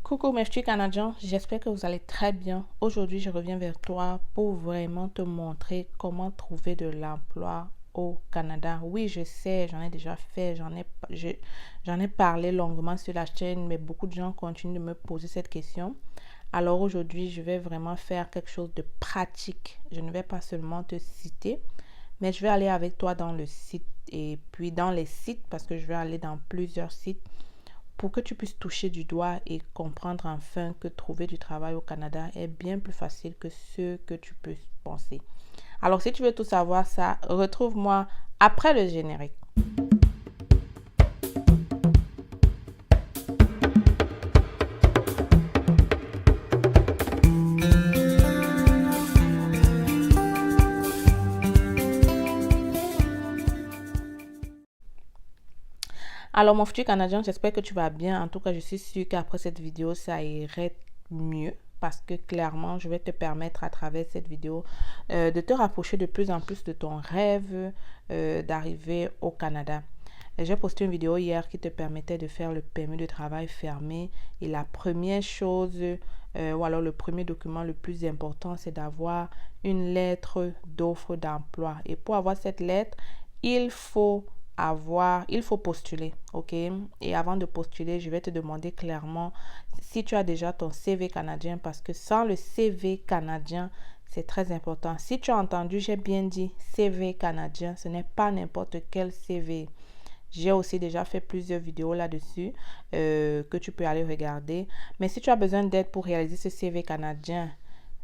Coucou mes petits Canadiens, j'espère que vous allez très bien. Aujourd'hui, je reviens vers toi pour vraiment te montrer comment trouver de l'emploi au Canada. Oui, je sais, j'en ai déjà fait, j'en ai parlé longuement sur la chaîne, mais beaucoup de gens continuent de me poser cette question. Alors aujourd'hui, je vais vraiment faire quelque chose de pratique. Je ne vais pas seulement te citer, mais je vais aller avec toi dans le site et puis dans les sites parce que je vais aller dans plusieurs sites pour que tu puisses toucher du doigt et comprendre enfin que trouver du travail au Canada est bien plus facile que ce que tu peux penser. Alors, si tu veux tout savoir ça, retrouve-moi après le générique. Alors, mon futur Canadien, j'espère que tu vas bien. En tout cas, je suis sûre qu'après cette vidéo, ça irait mieux parce que clairement, je vais te permettre à travers cette vidéo de te rapprocher de plus en plus de ton rêve d'arriver au Canada. J'ai posté une vidéo hier qui te permettait de faire le permis de travail fermé et la première chose ou alors le premier document le plus important, c'est d'avoir une lettre d'offre d'emploi. Et pour avoir cette lettre, il faut postuler, ok? Et avant de postuler, je vais te demander clairement si tu as déjà ton CV canadien parce que sans le CV canadien, c'est très important. Si tu as entendu, j'ai bien dit CV canadien, ce n'est pas n'importe quel CV. J'ai aussi déjà fait plusieurs vidéos là-dessus que tu peux aller regarder. Mais si tu as besoin d'aide pour réaliser ce CV canadien,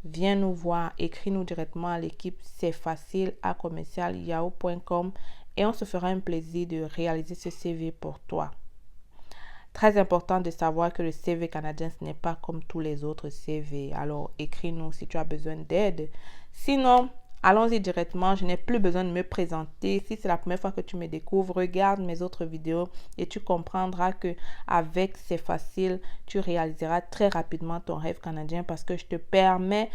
viens nous voir, écris-nous directement à l'équipe c'est facile à commercial.yahoo.com et on se fera un plaisir de réaliser ce CV pour toi. Très important de savoir que le CV canadien, ce n'est pas comme tous les autres CV. Alors, écris-nous si tu as besoin d'aide. Sinon, allons-y directement. Je n'ai plus besoin de me présenter. Si c'est la première fois que tu me découvres, regarde mes autres vidéos et tu comprendras que avec C'est facile, tu réaliseras très rapidement ton rêve canadien parce que je te permets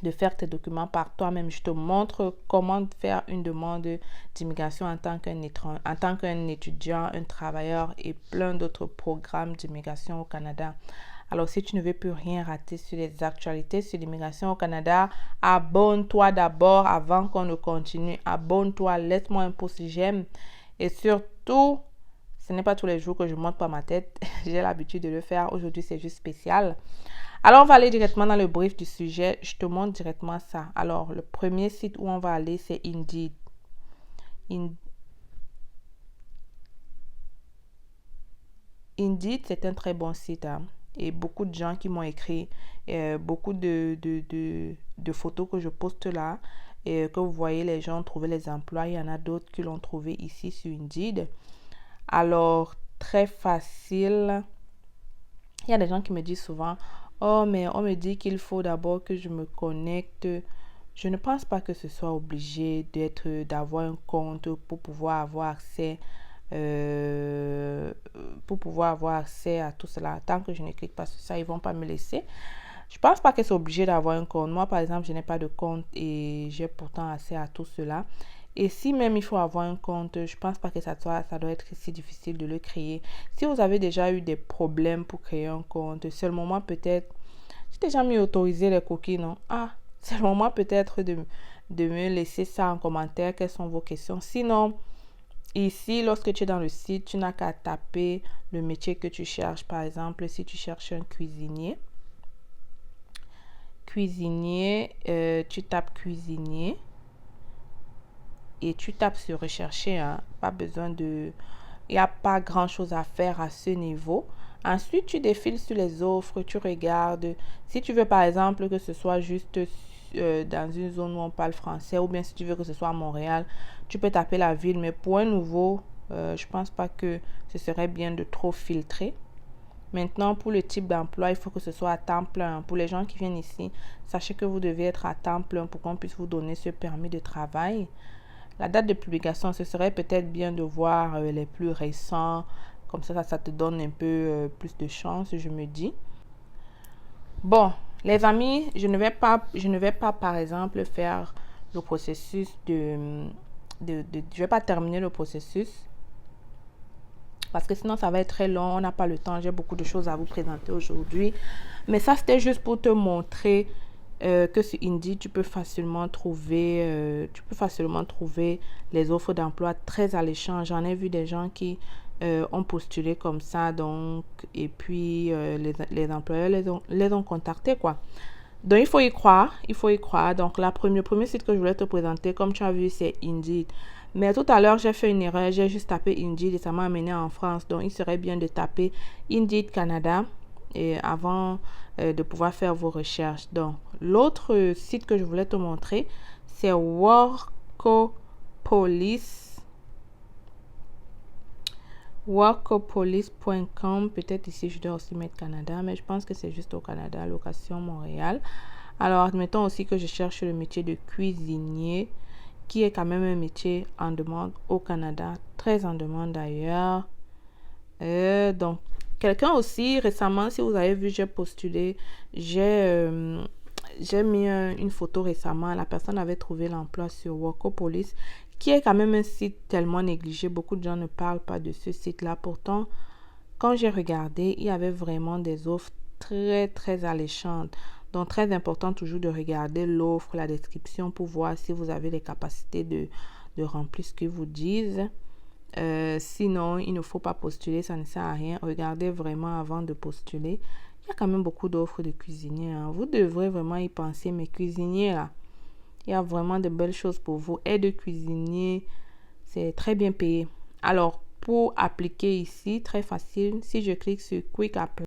de faire tes documents par toi-même. Je te montre comment faire une demande d'immigration en tant qu'un étudiant, un travailleur et plein d'autres programmes d'immigration au Canada. Alors, si tu ne veux plus rien rater sur les actualités sur l'immigration au Canada, abonne-toi d'abord avant qu'on ne continue. Abonne-toi, laisse-moi un pouce j'aime. Et surtout, ce n'est pas tous les jours que je monte pas ma tête. J'ai l'habitude de le faire. Aujourd'hui, c'est juste spécial. Alors, on va aller directement dans le brief du sujet. Je te montre directement ça. Alors, le premier site où on va aller, c'est Indeed. Indeed, c'est un très bon site. Hein. Et beaucoup de gens qui m'ont écrit, beaucoup de photos que je poste là, et que vous voyez, les gens ont trouvé les emplois. Il y en a d'autres qui l'ont trouvé ici sur Indeed. Alors, très facile. Il y a des gens qui me disent souvent, oh, mais on me dit qu'il faut d'abord que je me connecte. Je ne pense pas que ce soit obligé d'avoir un compte pour pouvoir avoir accès à tout cela. Tant que je ne clique pas sur ça, ils ne vont pas me laisser. Je ne pense pas que c'est obligé d'avoir un compte. Moi, par exemple, je n'ai pas de compte et j'ai pourtant accès à tout cela. Et si même il faut avoir un compte, je ne pense pas que ça doit être si difficile de le créer. Si vous avez déjà eu des problèmes pour créer un compte, c'est le moment peut-être, j'ai déjà mis autoriser les cookies, non? Ah, c'est le moment peut-être de me laisser ça en commentaire, quelles sont vos questions. Sinon, ici, lorsque tu es dans le site, tu n'as qu'à taper le métier que tu cherches. Par exemple, si tu cherches un cuisinier, tu tapes cuisinier et tu tapes sur rechercher. Hein. Pas besoin de... Il n'y a pas grand-chose à faire à ce niveau. Ensuite, tu défiles sur les offres, tu regardes. Si tu veux, par exemple, que ce soit juste dans une zone où on parle français ou bien si tu veux que ce soit à Montréal, tu peux taper la ville. Mais pour un nouveau, je pense pas que ce serait bien de trop filtrer. Maintenant, pour le type d'emploi, il faut que ce soit à temps plein. Pour les gens qui viennent ici, sachez que vous devez être à temps plein pour qu'on puisse vous donner ce permis de travail. La date de publication, ce serait peut-être bien de voir les plus récents. Comme ça te donne un peu plus de chance, je me dis. Bon, les amis, je ne vais pas par exemple faire le processus je ne vais pas terminer le processus parce que sinon ça va être très long, on n'a pas le temps, j'ai beaucoup de choses à vous présenter aujourd'hui. Mais ça, c'était juste pour te montrer que sur Indeed, tu peux facilement trouver les offres d'emploi très alléchantes. J'en ai vu des gens qui ont postulé comme ça, donc, et puis les employeurs les ont contactés, quoi. Donc, il faut y croire, il faut y croire. Donc, le premier site que je voulais te présenter, comme tu as vu, c'est Indeed. Mais tout à l'heure, j'ai fait une erreur, j'ai juste tapé Indeed et ça m'a amené en France. Donc, il serait bien de taper Indeed Canada et avant de pouvoir faire vos recherches. Donc, l'autre site que je voulais te montrer, c'est workopolis.com. Peut-être ici, je dois aussi mettre Canada, mais je pense que c'est juste au Canada, location Montréal. Alors, admettons aussi que je cherche le métier de cuisinier, qui est quand même un métier en demande au Canada, très en demande d'ailleurs. Donc, quelqu'un aussi, récemment, si vous avez vu, j'ai postulé, j'ai mis une photo récemment. La personne avait trouvé l'emploi sur Workopolis, qui est quand même un site tellement négligé. Beaucoup de gens ne parlent pas de ce site-là. Pourtant, quand j'ai regardé, il y avait vraiment des offres très, très alléchantes. Donc, très important toujours de regarder l'offre, la description pour voir si vous avez les capacités de remplir ce qu'ils vous disent. Sinon, il ne faut pas postuler, ça ne sert à rien. Regardez vraiment avant de postuler. Il y a quand même beaucoup d'offres de cuisiniers. Vous devrez vraiment y penser, mais cuisiniers, là, il y a vraiment de belles choses pour vous. Aide cuisinier, c'est très bien payé. Alors, pour appliquer ici, très facile, si je clique sur Quick Apply.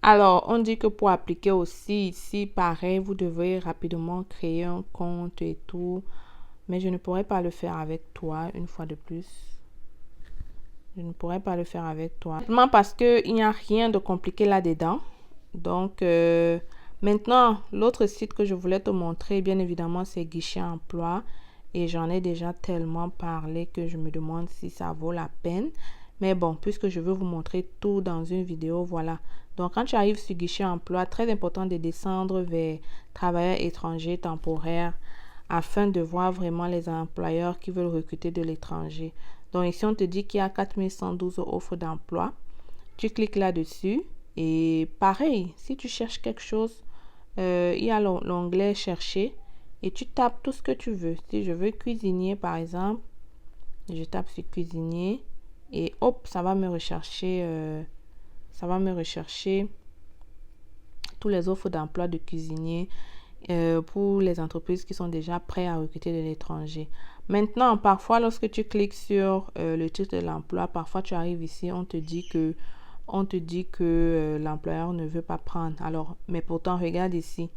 Alors, on dit que pour appliquer aussi ici, pareil, vous devez rapidement créer un compte et tout. Mais je ne pourrais pas le faire avec toi, une fois de plus. Je ne pourrais pas le faire avec toi. Simplement parce qu'il n'y a rien de compliqué là-dedans. Donc, maintenant, l'autre site que je voulais te montrer, bien évidemment, c'est Guichet Emploi. Et j'en ai déjà tellement parlé que je me demande si ça vaut la peine. Mais bon, puisque je veux vous montrer tout dans une vidéo, voilà. Donc, quand tu arrives sur Guichet Emploi, très important de descendre vers travailleurs étrangers temporaires afin de voir vraiment les employeurs qui veulent recruter de l'étranger. Donc, ici, on te dit qu'il y a 4112 offres d'emploi. Tu cliques là-dessus et pareil, si tu cherches quelque chose, il y a l'onglet chercher et tu tapes tout ce que tu veux. Si je veux cuisinier, par exemple, je tape sur cuisinier et hop, ça va me rechercher tous les offres d'emploi de cuisinier pour les entreprises qui sont déjà prêtes à recruter de l'étranger. Maintenant, parfois, lorsque tu cliques sur le titre de l'emploi, parfois tu arrives ici, on te dit que l'employeur ne veut pas prendre. Alors, mais pourtant, regarde ici.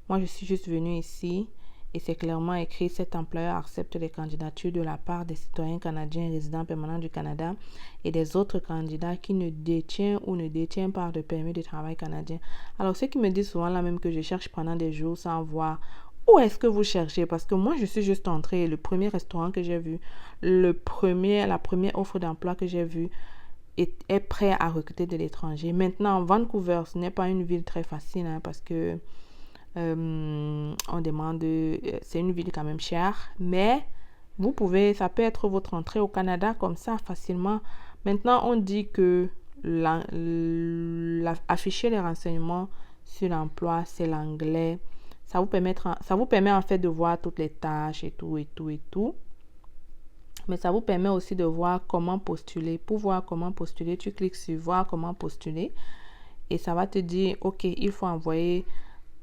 Moi, je suis juste venue ici et c'est clairement écrit: cet employeur accepte les candidatures de la part des citoyens canadiens résidents permanents du Canada et des autres candidats qui ne détiennent ou ne détiennent pas de permis de travail canadien. Alors, ceux qui me disent souvent là même que je cherche pendant des jours sans voir où est-ce que vous cherchez, parce que moi, je suis juste entrée et le premier restaurant que j'ai vu, la première offre d'emploi que j'ai vue est prêt à recruter de l'étranger. Maintenant, Vancouver, ce n'est pas une ville très facile parce que on demande, c'est une ville quand même chère, mais vous pouvez, ça peut être votre entrée au Canada comme ça facilement. Maintenant, on dit que afficher les renseignements sur l'emploi, c'est l'anglais. Ça vous permet en fait de voir toutes les tâches et tout. Mais ça vous permet aussi de voir comment postuler. Pour voir comment postuler, tu cliques sur voir comment postuler et ça va te dire, ok, il faut envoyer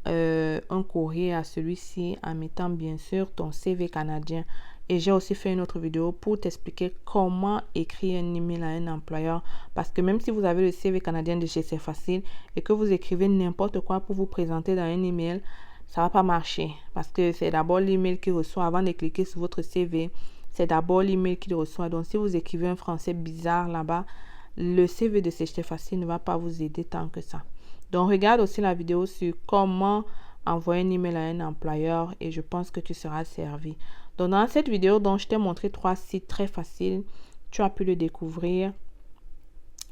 un courrier à celui-ci en mettant bien sûr ton CV canadien. Et j'ai aussi fait une autre vidéo pour t'expliquer comment écrire un email à un employeur. Parce que même si vous avez le CV canadien de chez C'est Facile et que vous écrivez n'importe quoi pour vous présenter dans un email, ça va pas marcher. Parce que c'est d'abord l'email qu'il reçoit avant de cliquer sur votre CV. C'est d'abord l'email qu'il reçoit. Donc, si vous écrivez un français bizarre là-bas, le CV de C'est Facile ne va pas vous aider tant que ça. Donc, regarde aussi la vidéo sur comment envoyer un email à un employeur et je pense que tu seras servi. Donc, dans cette vidéo, dont je t'ai montré 3 sites très faciles, tu as pu le découvrir.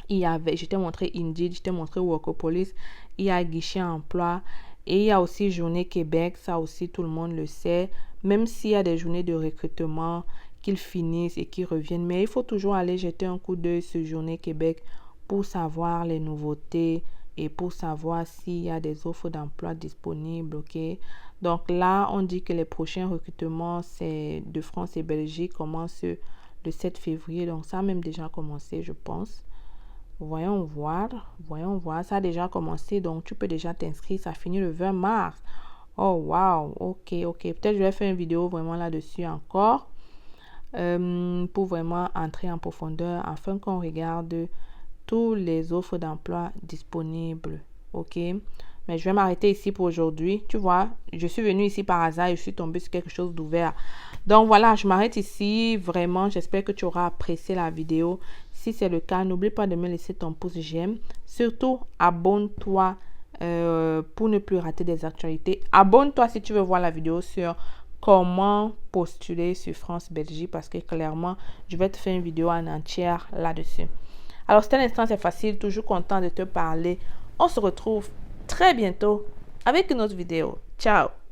Je t'ai montré Indeed, je t'ai montré Workopolis, il y a Guichet Emploi et il y a aussi Journée Québec, ça aussi tout le monde le sait. Même s'il y a des journées de recrutement qu'ils finissent et qu'ils reviennent. Mais il faut toujours aller jeter un coup d'œil sur Journée Québec pour savoir les nouveautés et pour savoir s'il y a des offres d'emploi disponibles, ok? Donc là, on dit que les prochains recrutements, c'est de France et Belgique, commencent le 7 février. Donc ça a même déjà commencé, je pense. Voyons voir, ça a déjà commencé. Donc tu peux déjà t'inscrire, ça finit le 20 mars. Oh, wow, ok. Peut-être je vais faire une vidéo vraiment là-dessus encore pour vraiment entrer en profondeur afin qu'on regarde tous les offres d'emploi disponibles, ok? Mais je vais m'arrêter ici pour aujourd'hui. Tu vois, je suis venue ici par hasard et je suis tombée sur quelque chose d'ouvert. Donc voilà, je m'arrête ici. Vraiment, j'espère que tu auras apprécié la vidéo. Si c'est le cas, n'oublie pas de me laisser ton pouce j'aime. Surtout, abonne-toi pour ne plus rater des actualités. Abonne-toi si tu veux voir la vidéo sur comment postuler sur France-Belgique parce que clairement, je vais te faire une vidéo en entière là-dessus. Alors, c'était l'instant, c'est facile. Toujours content de te parler. On se retrouve très bientôt avec une autre vidéo. Ciao!